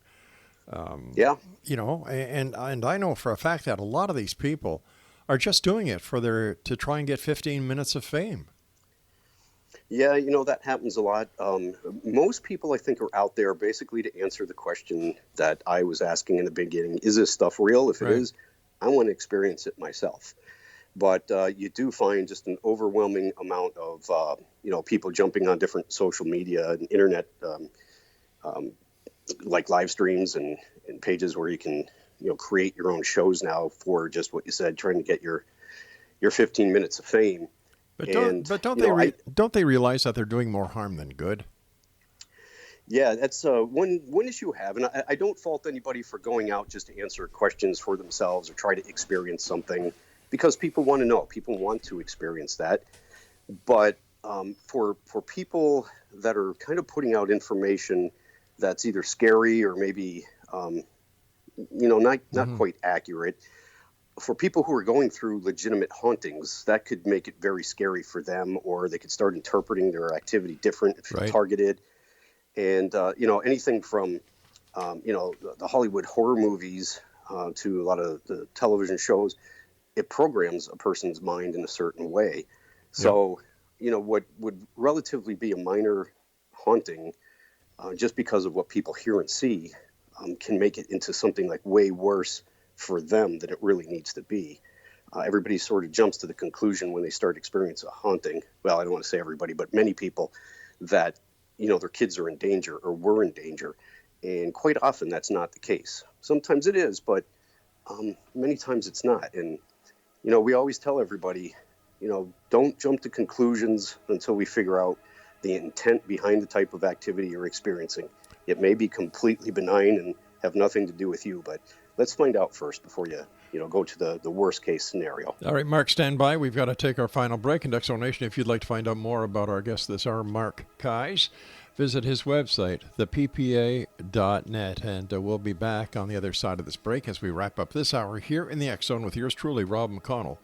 And I know for a fact that a lot of these people are just doing it to try and get 15 minutes of fame.
Yeah, that happens a lot. Most people, I think, are out there basically to answer the question that I was asking in the beginning. Is this stuff real? If it is, I want to experience it myself. But you do find just an overwhelming amount of, people jumping on different social media and internet, like live streams and pages where you can, create your own shows now for just what you said, trying to get your 15 minutes of fame.
But don't they realize that they're doing more harm than good?
Yeah, that's one issue I have, and I don't fault anybody for going out just to answer questions for themselves or try to experience something, because people want to know, people want to experience that. But for people that are kind of putting out information that's either scary or maybe not quite accurate. For people who are going through legitimate hauntings, that could make it very scary for them, or they could start interpreting their activity different if you're targeted. And, anything from, the Hollywood horror movies to a lot of the television shows, it programs a person's mind in a certain way. So, what would relatively be a minor haunting, just because of what people hear and see, can make it into something like way worse for them than it really needs to be. Everybody sort of jumps to the conclusion when they start experiencing a haunting. Well, I don't want to say everybody, but many people, that, their kids are in danger or were in danger. And quite often that's not the case. Sometimes it is, but many times it's not. And, we always tell everybody, don't jump to conclusions until we figure out the intent behind the type of activity you're experiencing. It may be completely benign and have nothing to do with you, but let's find out first before you go to the worst case scenario.
All right, Mark, stand by. We've got to take our final break. And Exonation, if you'd like to find out more about our guest this hour, Mark KEYES, visit his website, theppa.net. And we'll be back on the other side of this break as we wrap up this hour here in the X Zone with yours truly, Rob McConnell,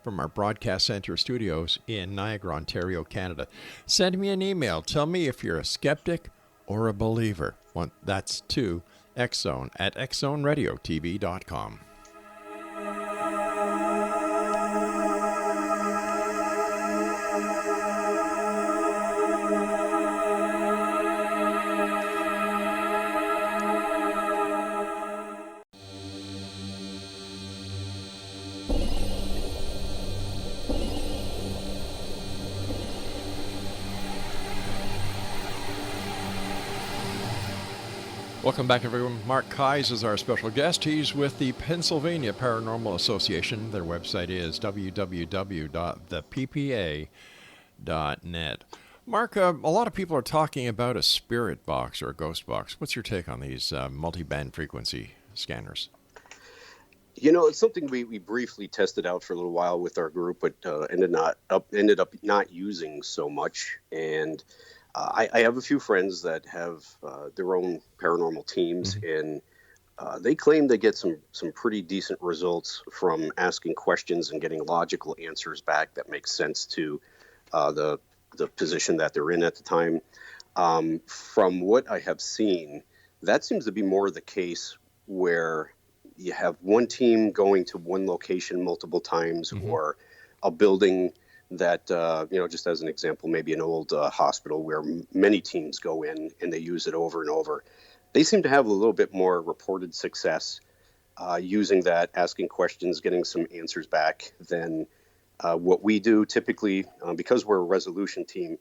from our broadcast center studios in Niagara, Ontario, Canada. Send me an email. Tell me if you're a skeptic or a believer. That's to Xzone at xzoneradiotv.com. Welcome back, everyone. Mark KEYES is our special guest. He's with the Pennsylvania Paranormal Association. Their website is www.theppa.net. Mark, a lot of people are talking about a spirit box or a ghost box. What's your take on these multi-band frequency scanners?
It's something we briefly tested out for a little while with our group, but ended up not using so much. And I have a few friends that have their own paranormal teams, and they claim they get some pretty decent results from asking questions and getting logical answers back that make sense to the position that they're in at the time. From what I have seen, that seems to be more the case where you have one team going to one location multiple times, or a building that, just as an example, maybe an old hospital where many teams go in and they use it over and over. They seem to have a little bit more reported success using that, asking questions, getting some answers back than what we do typically. Because we're a resolution team,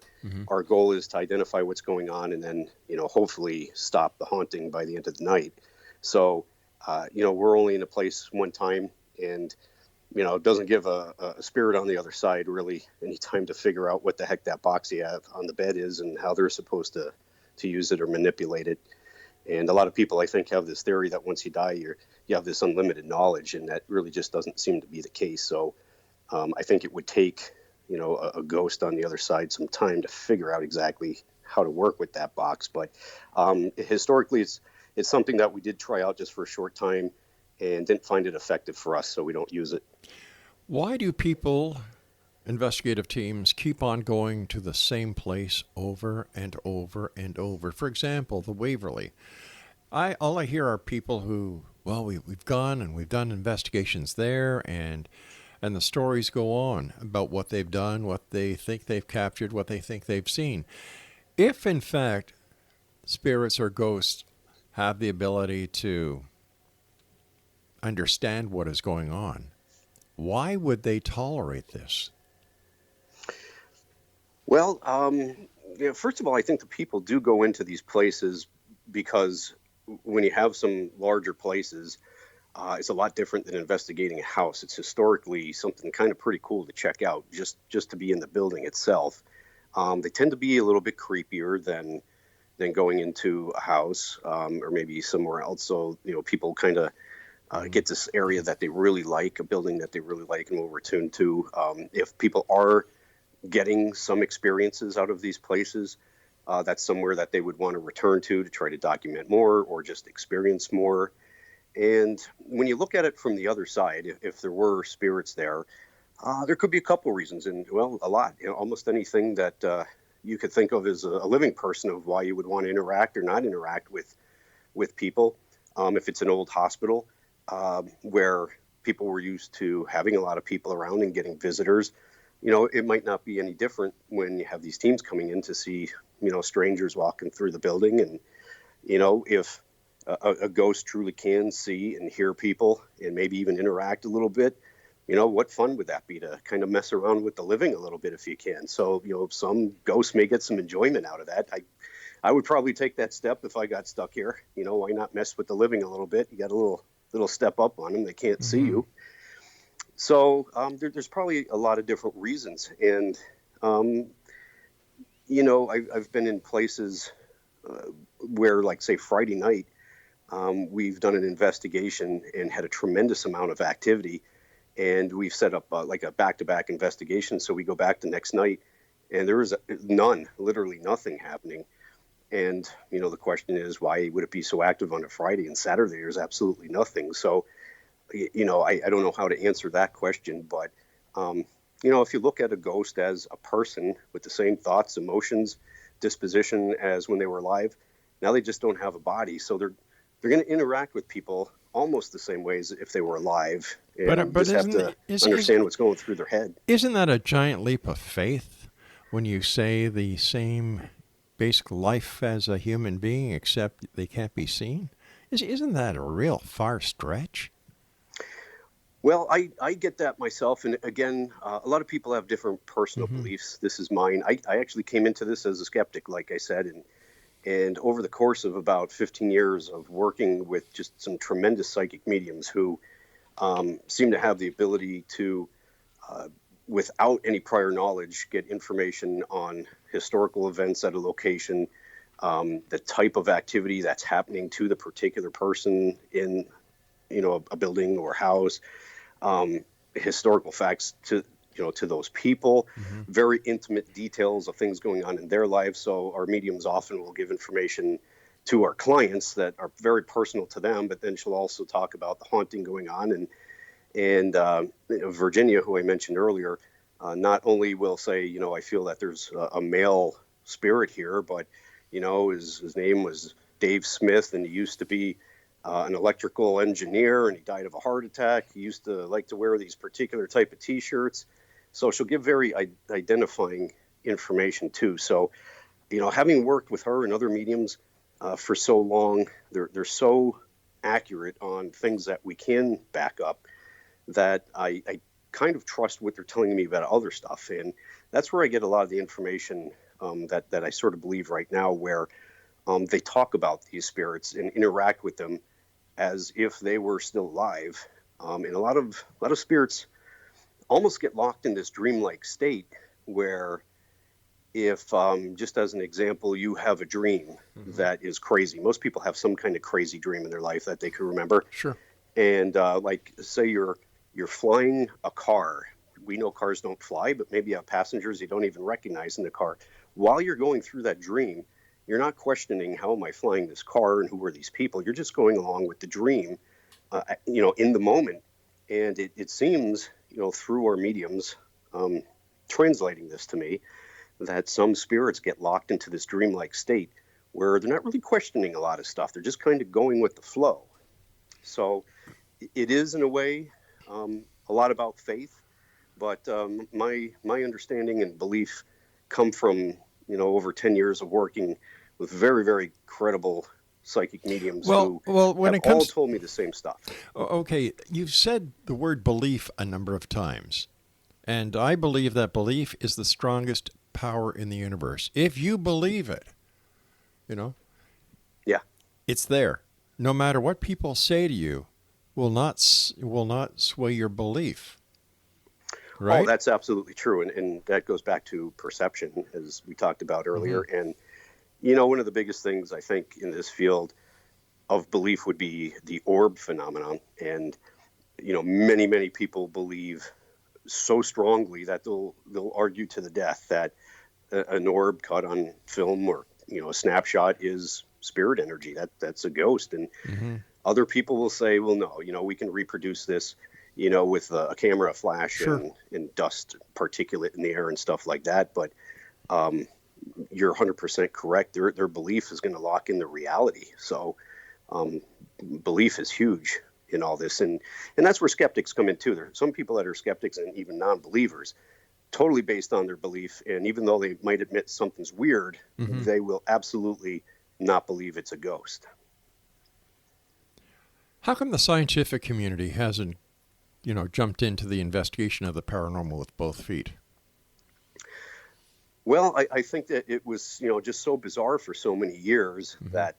our goal is to identify what's going on and then, hopefully stop the haunting by the end of the night. So, we're only in a place one time, and, it doesn't give a spirit on the other side really any time to figure out what the heck that box you have on the bed is and how they're supposed to use it or manipulate it. And a lot of people, I think, have this theory that once you die, you have this unlimited knowledge, and that really just doesn't seem to be the case. So I think it would take, a ghost on the other side some time to figure out exactly how to work with that box. But historically, it's something that we did try out just for a short time and didn't find it effective for us, so we don't use it.
Why do people, investigative teams, keep on going to the same place over and over and over? For example, the Waverly. All I hear are people who, we've gone and we've done investigations there, and the stories go on about what they've done, what they think they've captured, what they think they've seen. If, in fact, spirits or ghosts have the ability to understand what is going on, why would they tolerate this?
Well, first of all, I think the people do go into these places because when you have some larger places, it's a lot different than investigating a house. It's historically something kind of pretty cool to check out, just to be in the building itself. They tend to be a little bit creepier than going into a house or maybe somewhere else. So, people kind of get this area that they really like, a building that they really like and will return to. If people are getting some experiences out of these places, that's somewhere that they would want to return to try to document more or just experience more. And when you look at it from the other side, if there were spirits there could be a couple reasons, and a lot. Almost anything that you could think of as a living person of why you would want to interact or not interact with people. If it's an old hospital where people were used to having a lot of people around and getting visitors, it might not be any different when you have these teams coming in to see, strangers walking through the building. And, if a ghost truly can see and hear people and maybe even interact a little bit, what fun would that be to kind of mess around with the living a little bit if you can? So, some ghosts may get some enjoyment out of that. I would probably take that step if I got stuck here. Why not mess with the living a little bit? You got a little step up on them. They can't see you. So there's probably a lot of different reasons. And, I've been in places where, like, say, Friday night, we've done an investigation and had a tremendous amount of activity. And we've set up like a back-to-back investigation. So we go back the next night and there is literally nothing happening. And, the question is, why would it be so active on a Friday and Saturday? There's absolutely nothing. So, I don't know how to answer that question. But, if you look at a ghost as a person with the same thoughts, emotions, disposition as when they were alive, now they just don't have a body. So they're going to interact with people almost the same way as if they were alive. And
But
just have to understand what's going through their head.
Isn't that a giant leap of faith when you say the same basic life as a human being, except they can't be seen? Isn't that a real far stretch?
Well, I get that myself. And again, a lot of people have different personal beliefs. This is mine. I actually came into this as a skeptic, like I said, and And over the course of about 15 years of working with just some tremendous psychic mediums who seem to have the ability to, without any prior knowledge, get information on historical events at a location, the type of activity that's happening to the particular person in, a building or house, historical facts to those people, very intimate details of things going on in their lives. So our mediums often will give information to our clients that are very personal to them, but then she'll also talk about the haunting going on. And Virginia, who I mentioned earlier, not only will say, I feel that there's a male spirit here, but, his name was Dave Smith, and he used to be an electrical engineer, and he died of a heart attack. He used to like to wear these particular type of T-shirts. So she'll give very identifying information too. So, having worked with her and other mediums for so long, they're so accurate on things that we can back up that I kind of trust what they're telling me about other stuff. And that's where I get a lot of the information that I sort of believe right now, where they talk about these spirits and interact with them as if they were still alive. And a lot of spirits almost get locked in this dreamlike state where if, just as an example, you have a dream that is crazy. Most people have some kind of crazy dream in their life that they can remember.
Sure.
And like, say you're flying a car. We know cars don't fly, but maybe you have passengers you don't even recognize in the car. While you're going through that dream, you're not questioning, how am I flying this car and who are these people? You're just going along with the dream, in the moment. And it seems, through our mediums, translating this to me, that some spirits get locked into this dreamlike state where they're not really questioning a lot of stuff. They're just kind of going with the flow. So it is, in a way, a lot about faith. But my understanding and belief come from, over 10 years of working with very, very credible psychic mediums who
when
have
it comes,
all told me the same stuff.
Okay, you've said the word belief a number of times, and I believe that belief is the strongest power in the universe. If you believe it,
Yeah.
it's there. No matter what people say to you, will not sway your belief. Right?
Oh, that's absolutely true. And that goes back to perception, as we talked about earlier. And, one of the biggest things I think in this field of belief would be the orb phenomenon. And, many, many people believe so strongly that they'll argue to the death that an orb caught on film or, a snapshot is spirit energy. That's a ghost. And other people will say, well, no, we can reproduce this, with a camera, a flash,
Sure.
and dust particulate in the air and stuff like that. But you're 100% correct. Their belief is going to lock in the reality. So belief is huge in all this. And that's where skeptics come in too. There are some people that are skeptics and even non-believers, totally based on their belief. And even though they might admit something's weird, they will absolutely not believe it's a ghost.
How come the scientific community hasn't, jumped into the investigation of the paranormal with both feet?
Well, I think that it was, just so bizarre for so many years that,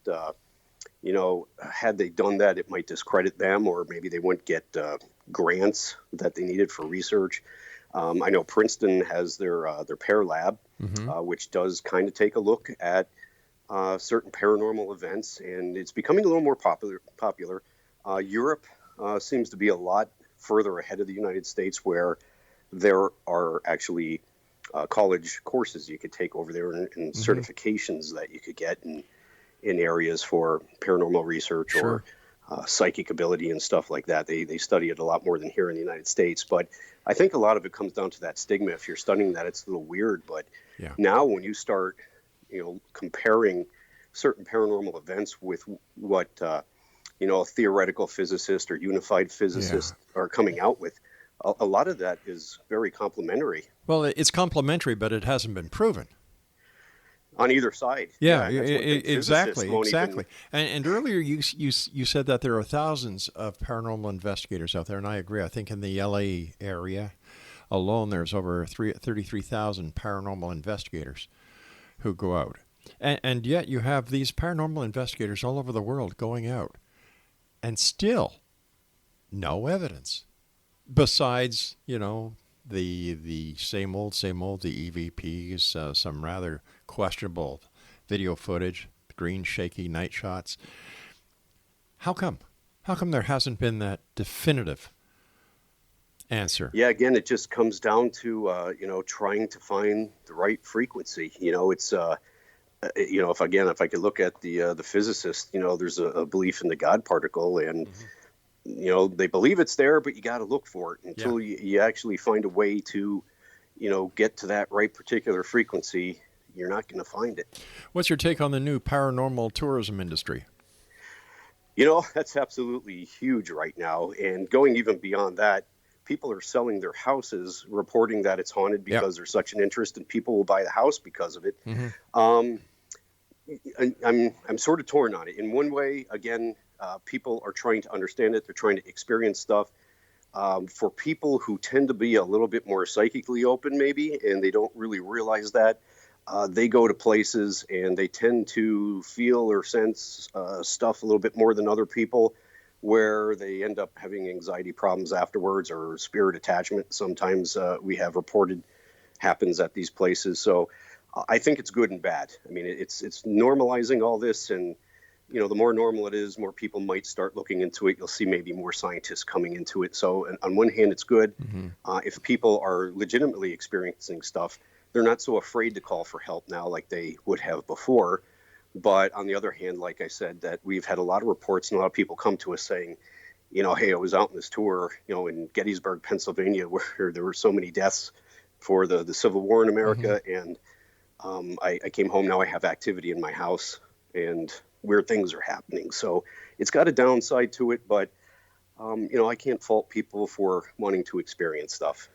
had they done that, it might discredit them, or maybe they wouldn't get grants that they needed for research. I know Princeton has their Pear Lab, which does kind of take a look at certain paranormal events, and it's becoming a little more popular. Europe seems to be a lot further ahead of the United States, where there are actually college courses you could take over there and certifications that you could get in areas for paranormal research or psychic ability and stuff like that. They study it a lot more than here in the United States. But I think a lot of it comes down to that stigma. If you're studying that, it's a little weird. But now when you start, comparing certain paranormal events with what, a theoretical physicist or unified physicist are coming out with, a lot of that is very complimentary.
Well, it's complimentary, but it hasn't been proven.
On either side.
Yeah, exactly. And earlier you said that there are thousands of paranormal investigators out there, and I agree. I think in the LA area alone, there's over 33,000 paranormal investigators who go out. And yet you have these paranormal investigators all over the world going out, and still no evidence besides, the same old, the EVPs, some rather questionable video footage, green shaky night shots. How come? How come there hasn't been that definitive answer?
Yeah, again, it just comes down to trying to find the right frequency. It's if I could look at the physicist, there's a belief in the God particle, and they believe it's there, but you got to look for it until you actually find a way to, get to that right particular frequency. You're not going to find it.
What's your take on the new paranormal tourism industry?
That's absolutely huge right now. And going even beyond that, people are selling their houses, reporting that it's haunted because there's such an interest, and people will buy the house because of it. I'm sort of torn on it. In one way, again, people are trying to understand it. They're trying to experience stuff. For people who tend to be a little bit more psychically open, maybe, and they don't really realize that, they go to places and they tend to feel or sense stuff a little bit more than other people, where they end up having anxiety problems afterwards, or spirit attachment. Sometimes we have reported happens at these places. So I think it's good and bad. I mean, it's normalizing all this, and the more normal it is, more people might start looking into it. You'll see maybe more scientists coming into it. So on one hand, it's good. If people are legitimately experiencing stuff, they're not so afraid to call for help now like they would have before. But on the other hand, like I said, that we've had a lot of reports and a lot of people come to us saying, hey, I was out on this tour, in Gettysburg, Pennsylvania, where there were so many deaths for the Civil War in America. And I came home, now I have activity in my house and weird things are happening. So it's got a downside to it, but, I can't fault people for wanting to experience stuff.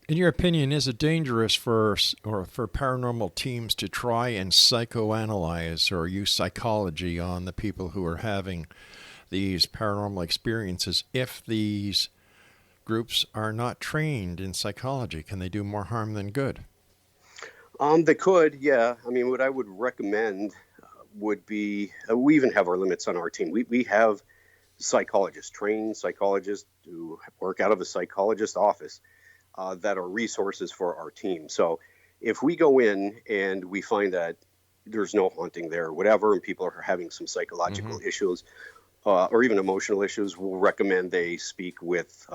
In your opinion, is it dangerous for paranormal teams to try and psychoanalyze or use psychology on the people who are having these paranormal experiences if these groups are not trained in psychology? Can they do more harm than good?
They could, yeah. I mean, what I would recommend would be, we even have our limits on our team. We have psychologists, trained psychologists who work out of a psychologist's office that are resources for our team. So if we go in and we find that there's no haunting there, whatever, and people are having some psychological issues or even emotional issues, we'll recommend they speak with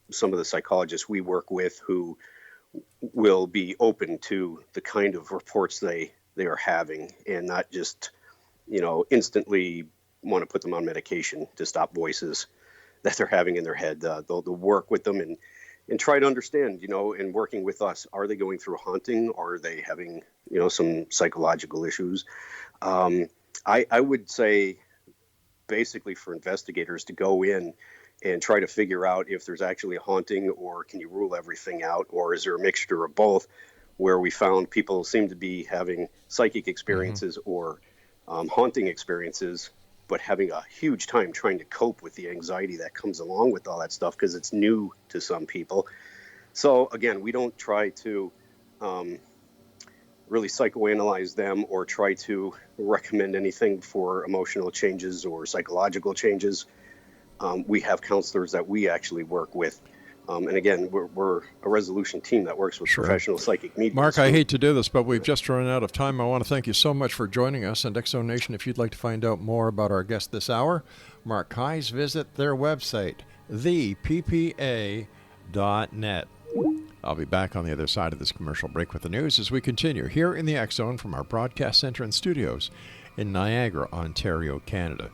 some of the psychologists we work with who will be open to the kind of reports they are having, and not just, instantly want to put them on medication to stop voices that they're having in their head. They'll work with them and try to understand, and working with us, are they going through haunting? Are they having, some psychological issues? I would say basically for investigators to go in and try to figure out if there's actually a haunting, or can you rule everything out, or is there a mixture of both, where we found people seem to be having psychic experiences or haunting experiences, but having a huge time trying to cope with the anxiety that comes along with all that stuff because it's new to some people. So again, we don't try to really psychoanalyze them or try to recommend anything for emotional changes or psychological changes. We have counselors that we actually work with. And again, we're a resolution team that works with professional psychic mediums.
Mark, I hate to do this, but we've just run out of time. I want to thank you so much for joining us. And X Zone Nation, if you'd like to find out more about our guest this hour, Mark KEYES, visit their website, theppa.net. I'll be back on the other side of this commercial break with the news as we continue here in the X Zone from our broadcast center and studios in Niagara, Ontario, Canada.